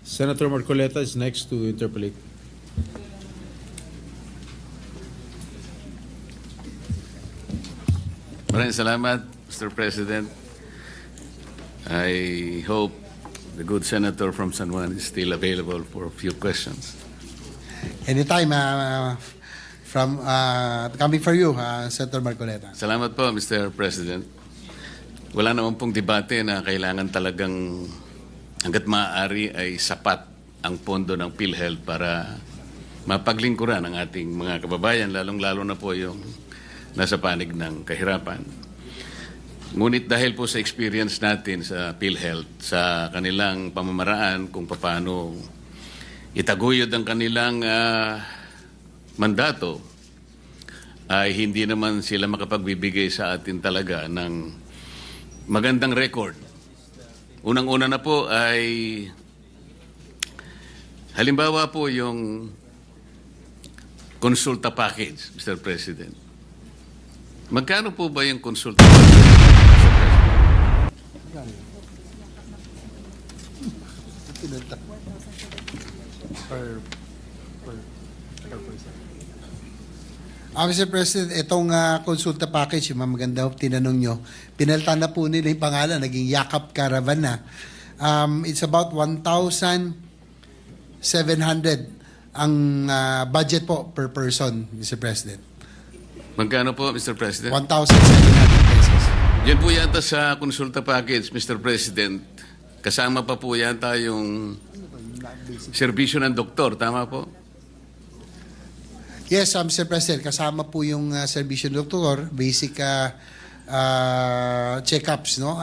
Senator Marcoleta is next to interpolate. Maraming salamat, Mr. President. I hope the good senator from San Juan is still available for a few questions. Anytime coming for you, Senator Marcoleta. Salamat po, Mr. President. Wala naman pong debate na kailangan talagang hanggat maaari ay sapat ang pondo ng PhilHealth para mapaglingkuran ang ating mga kababayan, lalong-lalo na po yung nasa panig ng kahirapan. Ngunit dahil po sa experience natin sa PhilHealth, sa kanilang pamamaraan kung paano itaguyod ang kanilang mandato, ay hindi naman sila makapagbibigay sa atin talaga ng magandang record. Unang-una na po ay halimbawa po yung konsulta package, Mr. President. Magkano po ba yung konsulta package, Mr. President? Per person. Mr. President, itong konsulta package, yung maganda tinanong nyo, pinalitan na po nila yung pangalan, naging Yakap Caravan na. It's about 1,700 ang budget po per person, Mr. President. Magkano po, Mr. President? 1,700 pesos. Yan po yata sa konsulta package, Mr. President. Kasama pa po yata yung serbisyo ng doktor, tama po? Yes, Mr. President, kasama po yung serbisyo ng doktor, basic check-ups, no?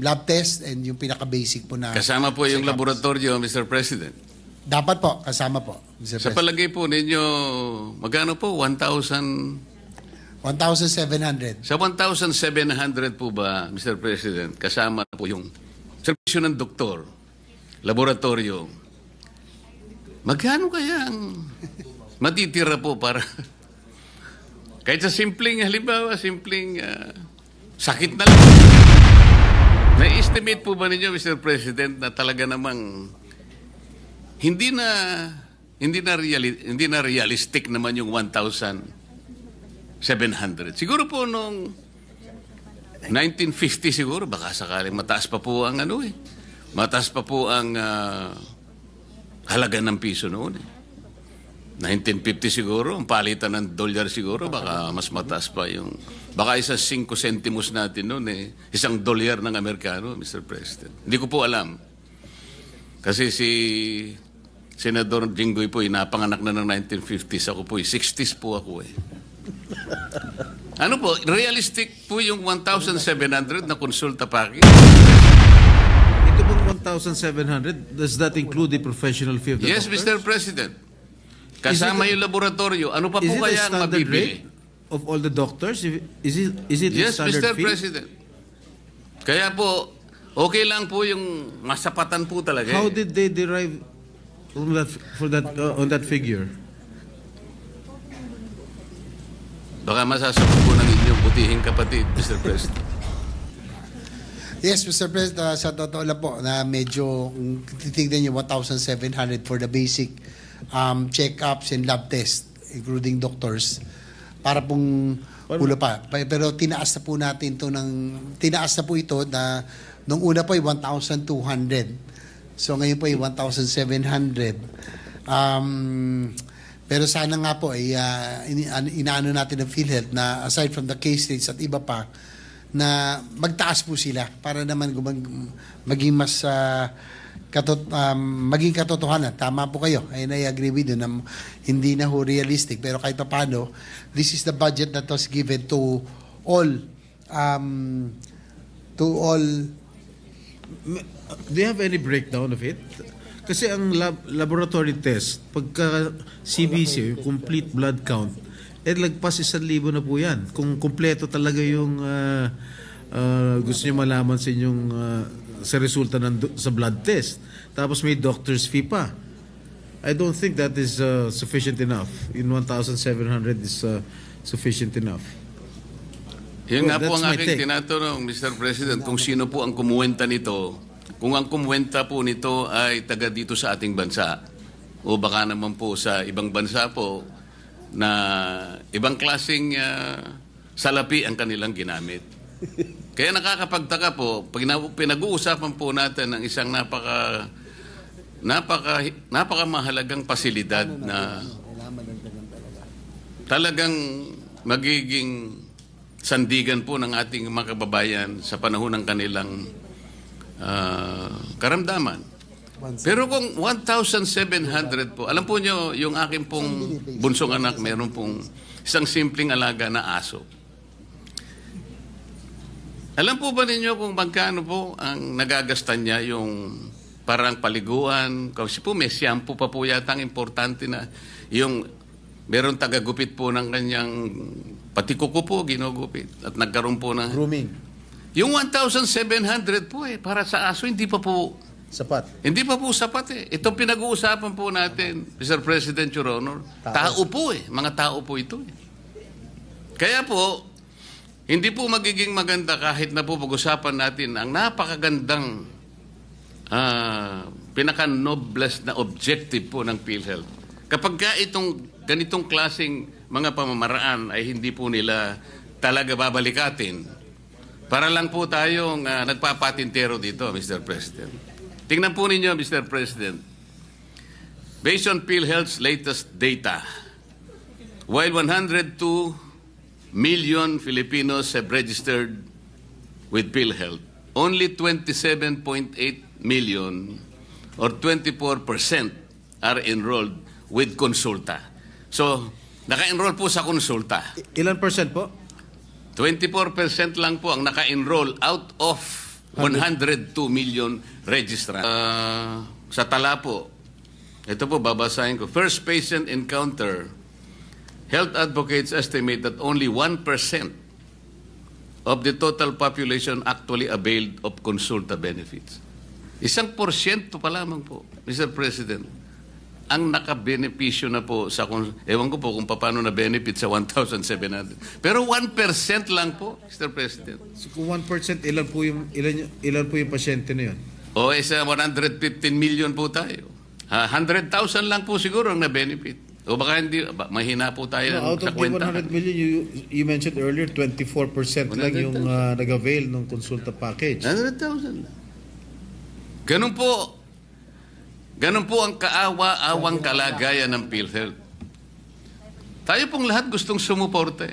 Lab test, and yung pinaka-basic po na kasama po yung laboratorio, Mr. President. Dapat po, kasama po, Mr. Sa President. palagay po ninyo, magkano po? 1,700. Sa 1,700 po ba, Mr. President, kasama po yung serbisyo ng doktor, laboratorio, magkano kaya ang matitira po para kahit sa simpleng, halimbawa, simpleng sakit na lang. Na-estimate po ba ninyo, Mr. President, na talaga namang hindi na realistic naman yung 1,700. Siguro po nung 1950 siguro, baka sakaling mataas pa po ang mataas pa po ang halaga ng piso noon 1950 siguro, ang palitan ng dolyar siguro, baka mas mataas pa yung, baka isa 5 centimos natin noon isang dolyar ng Amerikano, Mr. President. Hindi ko po alam. Kasi si Senador Jinggoy po, napanganak na ng 1950s. Ako po, 60s po ako Ano po, realistic po yung 1,700 na konsulta package? Ito bang 1,700, does that include the professional fee of the Yes, doctors? Mr. President. Kasama yung laboratorio. Ano pa po kaya ang mabibili? Of all the doctors? Is it Yes, the standard Mr. fee? President. Kaya po, okay lang po yung masapatan po talaga. How did they derive on that figure? Baka masasagot po ng inyong butihing kapatid, Mr. President. Yes, Mr. President, sa totoo lang po na medyo titignan nyo 1,700 for the basic check-ups and lab test, including doctors, para pong ulo pa. Pero tinaas na po natin tinaas na po ito na nung una po ay 1,200. So ngayon po ay 1,700. Pero sana nga po ay inaano natin ng PhilHealth na aside from the case rates at iba pa, na magtaas po sila para naman maging mas maging katotohanan. Tama po kayo. And I agree with you na hindi na ho realistic. Pero kahit pa paano, this is the budget that was given to all Do you have any breakdown of it? Kasi ang laboratory test, pagka CBC, complete blood count, lagpas 1,000 na po yan. Kung kumpleto talaga yung gusto niyo malaman sa inyong sa resulta sa blood test. Tapos may doctor's fee pa. I don't think that is sufficient enough. In 1,700 is sufficient enough. Yun nga po ang aking tinatanong, Mr. President, kung sino po ang kumuwenta nito kung ang kumwenta po nito ay taga dito sa ating bansa o baka naman po sa ibang bansa po na ibang klaseng salapi ang kanilang ginamit. Kaya nakakapagtaka po, pag pinag-uusapan po natin ng isang napakamahalagang pasilidad na talagang magiging sandigan po ng ating mga kababayan sa panahon ng kanilang karamdaman. Pero kung 1,700 po, alam po nyo, yung aking pong bunsong anak, meron pong isang simpleng alaga na aso. Alam po ba ninyo kung magkano po ang nagagastan niya yung parang paliguan? Kasi po may shampoo pa po yata ang importante na yung meron tagagupit po ng kanyang pati kuko po ginugupit at nagkaroon po ng Grooming. yung 1,700 po para sa aso hindi pa po Sapat. hindi pa po sapat Itong pinag-uusapan po natin, Mr. President, Your Honor, tao po mga tao po ito Kaya po, hindi po magiging maganda kahit na po pag-usapan natin ang napakagandang pinaka-noblest na objective po ng PhilHealth. Kapag ka itong ganitong klaseng mga pamamaraan ay hindi po nila talaga babalikatin, para lang po tayong nagpapatintero dito, Mr. President. Tingnan po ninyo, Mr. President. Based on PhilHealth's latest data, while 102 million Filipinos have registered with PhilHealth, only 27.8 million or 24% are enrolled with Consulta. So, naka-enroll po sa Consulta. Ilan percent po? 24% lang po ang naka-enroll out of 102 million registrants. Sa tala po, ito po babasahin ko. First patient encounter, health advocates estimate that only 1% of the total population actually availed of Consulta benefits. 1% pa lamang po, Mr. President, ang nakabenepisyo na po sa, ewan ko po kung paano na benefit sa 1,700. Pero 1% lang po, Mr. President. So, kung 1%, ilan po yung pasyente na yun? O isa 115 million po tayo. 100,000 lang po siguro ang na-benefit. O baka hindi, mahina po tayo out sa of the kwenta. 100 million, you mentioned earlier, 24% lang yung nag-avail ng Consulta package. 100,000 lang. Ganun po ang kaawa-awang kalagayan ng PhilHealth. Tayo pong lahat gustong sumuporta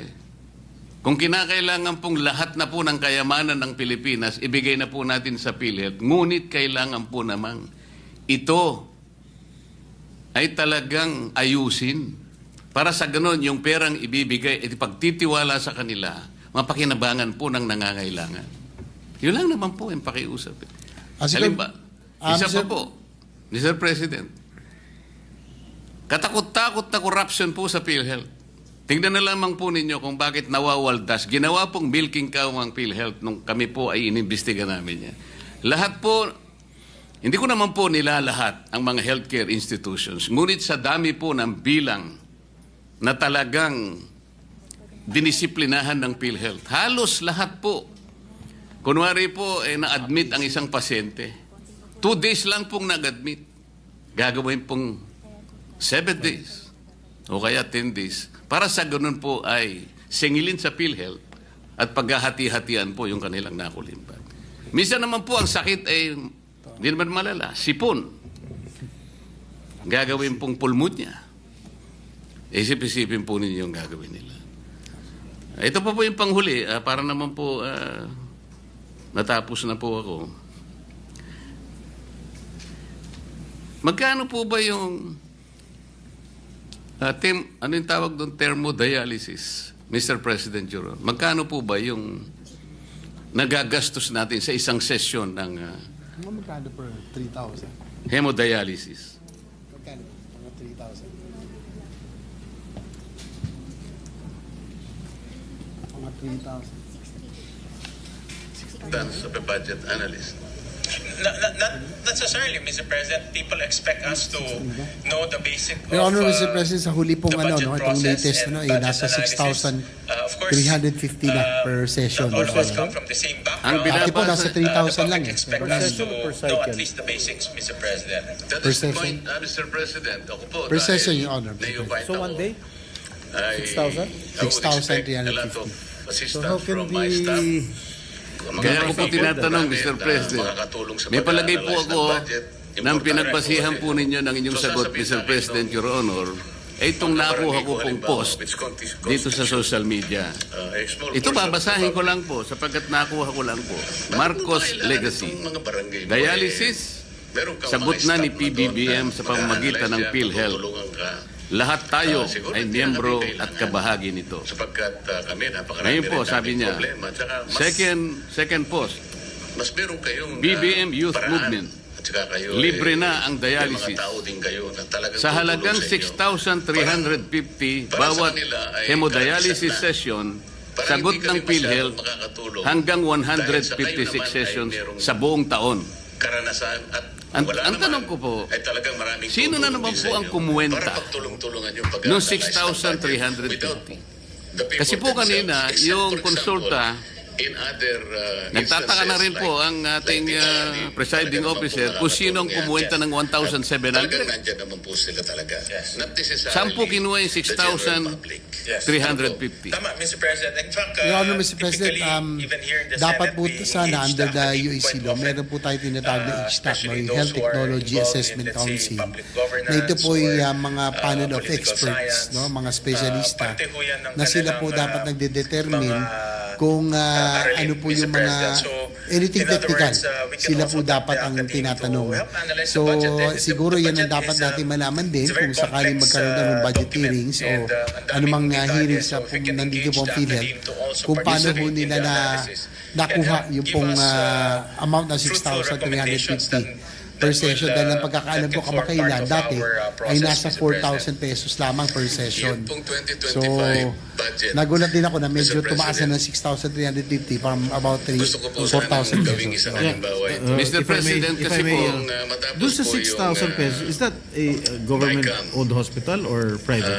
Kung kinakailangan pong lahat na po ng kayamanan ng Pilipinas, ibigay na po natin sa PhilHealth. Ngunit kailangan po namang ito ay talagang ayusin. Para sa ganon, yung perang ibibigay at pagtitiwala sa kanila, mapakinabangan po ng nangangailangan. Yun lang naman po yung pakiusap. Halimbawa, isa pa po, Mr. President, katakot-takot na corruption po sa PhilHealth. Tingnan na lamang po ninyo kung bakit nawawaldas. Ginawa pong milking cow ang PhilHealth nung kami po ay inimbestiga namin yan. Lahat po, hindi ko naman po nilalahat ang mga healthcare institutions. Ngunit sa dami po ng bilang na talagang dinisiplinahan ng PhilHealth. Halos lahat po. Kunwari po, na-admit ang isang pasyente. 2 days lang pong nag-admit. Gagawin pong 7 days o kaya 10 days. Para sa ganun po ay singilin sa PhilHealth at paghahati-hatian po yung kanilang nakulimpan. Minsan naman po ang sakit ay hindi naman malala. Sipon. Gagawin pong pulmonya. Isip-isipin po ninyo yung gagawin nila. Ito pa po yung panghuli. Para naman po natapos na po ako. Magkano po ba yung ano yung tawag doon? Thermodialysis, Mr. President Juro. Magkano po ba yung nagagastos natin sa isang sesyon ng magkano per 3,000? hemodialysis? Magkano? Mga 3,000. Mga 3,000. Dance of a budget analyst. Not necessarily, Mr. President. People expect us to know the basic Your Honor, of, Mr. President, sa huli pong the ano, budget itong process latest and nasa budget analysis. Of course, 6,350 na per session. not all of us come from the same background. Ang Dati po, nasa binabasa, 3,000 lang. Expect Eh. us to session o per know at cycle? least the basics, Mr. President. That Per is the session. point, Mr. President. Ako po, Per session, dahil Your Honor. na-invite So one ako, day? ay 6,000? I would expect a lot of 6,350. assistance So how can from my staff. the... Kaya ako po Mga tinatanong, people Mr. President, may palagay po ako nang pinagbasihan po ninyo ng inyong sagot, Mr. President, Your Honor, ay itong nakuha ko pong post dito sa social media. Ito babasahin ko lang po sapagkat nakuha ko lang po. Marcos Legacy. Dialysis, sagot na ni PBBM sa pamamagitan ng PhilHealth. Lahat tayo ay miyembro at kabahagi nito. Sapagkat kami, Ngayon po, sabi niya, second post, BBM Youth Movement, libre na ang dialysis. Sa halagang 6,350 bawat hemodialysis session, sagot ng PhilHealth hanggang 156 sessions sa buong taon. Ang tanong ko po, sino na naman po ang kumuwenta noong 6,350? Kasi po kanina, yung konsulta, nagtataka na rin po ang ating presiding officer kung sino ang kumuwenta ng 1,700. Saan po kinuha yung 6,350? Tama, Mr. President. In fact, Your Honor, Mr. President, typically, even here in the dapat Senate, po we sana engage under the staff UAC quite law, often. meron po tayo tinatawag na HTAC, Especially yung those Health who are Technology involved Assessment in, let's say, Council. public Na ito po governance yung or, mga panel of political experts, science. no, mga specialista, Parte ho yan ng na sila po kanilang, dapat nagdedetermine kung aralin, ano po Mr. yung mga President. So, anything in other technical, words, we can sila also po tap dapat the ang academy tinatanong. to help analyze the So, budget. And siguro the yan ang budget dapat is, natin malaman din it's a very kung sakaling complex, magkaroon ng budget document. hearings o And, ang anumang daming hearings detalye. sa So, if we can nandito engage pong the PhilHealth, academy to also kung paano participate po in nila the na analysis. nakuha And, yung give pong us, amount na fruitful recommendations 6,350 per session. Dahil ang pagkakaalam ko kamakailan dati ay nasa 4,000 pesos lamang per session. So, nagulat din ako na medyo tumaas na ng 6,350 from about 4,000 pesos. Mr. President, kasi po, doon sa 6,000 pesos, is that a government-owned hospital or private?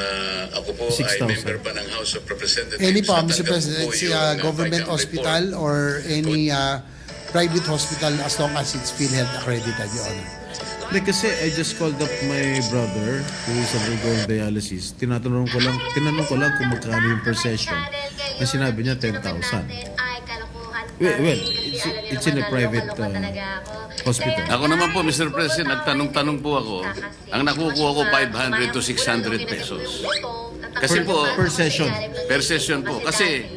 ako po 6,000. ay member pa ng House of Representatives. Any po, Mr. Natanggap President, po it's yung, a government FICAM hospital report. or any private hospital as long as it's PhilHealth accredited, Your Honor. Like, kasi I just called up my brother who is undergoing dialysis. Tinanong ko lang kung magkano yung per session. Ang sinabi niya 10,000. Well, it's in a private hospital. Ako naman po, Mr. President, nagtanong-tanong po ako. Ang nakukuha ko 500 to 600 pesos. Kasi po, Per session. per session po. Kasi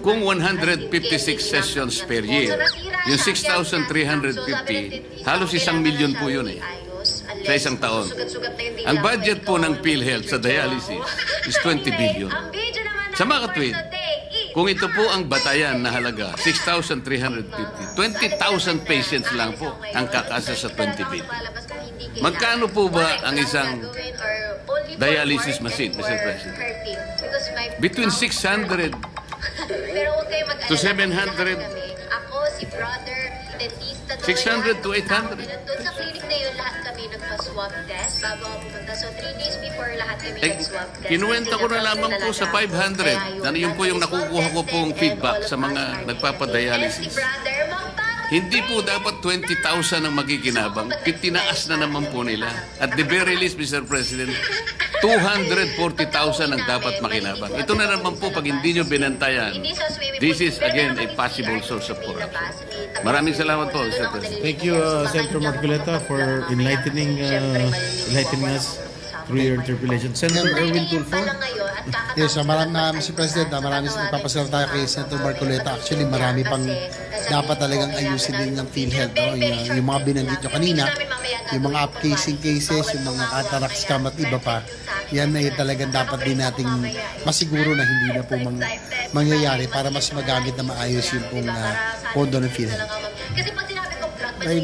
kung 156 sessions per year, yung 6,350, halos 1,000,000 po yun eh, sa isang taon. Ang budget po ng PhilHealth sa dialysis is 20 billion. Sa mga katwid, kung ito po ang batayan na halaga, 6,350, 20,000 patients lang po ang kakasa sa 20 billion. Magkano po ba ang isang dialysis machine, Mr. President? Between 600 to 700. Ako, si brother, dentista. 600 to 800. Doon sa clinic na yun, lahat kami nagpa-swab test bago ako pumunta. So, 3 days before, lahat kami nag-swab test. Kinuwenta ko na lamang po sa 500. Ano yun po yung nakukuha ko pong feedback sa mga nagpapadialysis. Hindi po dapat 20,000 ang magiginabang. Tinaas na naman po nila. At the very least, Mr. President, 240,000 ang dapat makinabang. Ito na naman po pag hindi nyo binantayan. This is again a possible source of corruption. Maraming salamat po, Mr. President. Thank you, Senator Marcoleta, for enlightening us through your interpellation. Senator Erwin Tulfo. Yes, Mr. President, maraming nagpapasalamat tayo kay Senator Marcoleta. Actually, marami pang dapat talagang ayusin din ng PhilHealth. No? Yung mga binanggit nyo kanina, yung mga upcasing cases, yung mga cataract scam at iba pa, yan ay talagang dapat din nating masiguro na hindi na po mangyayari para mas magamit na maayos yung pong pondo ng PhilHealth. Kasi pag sinabi ko, May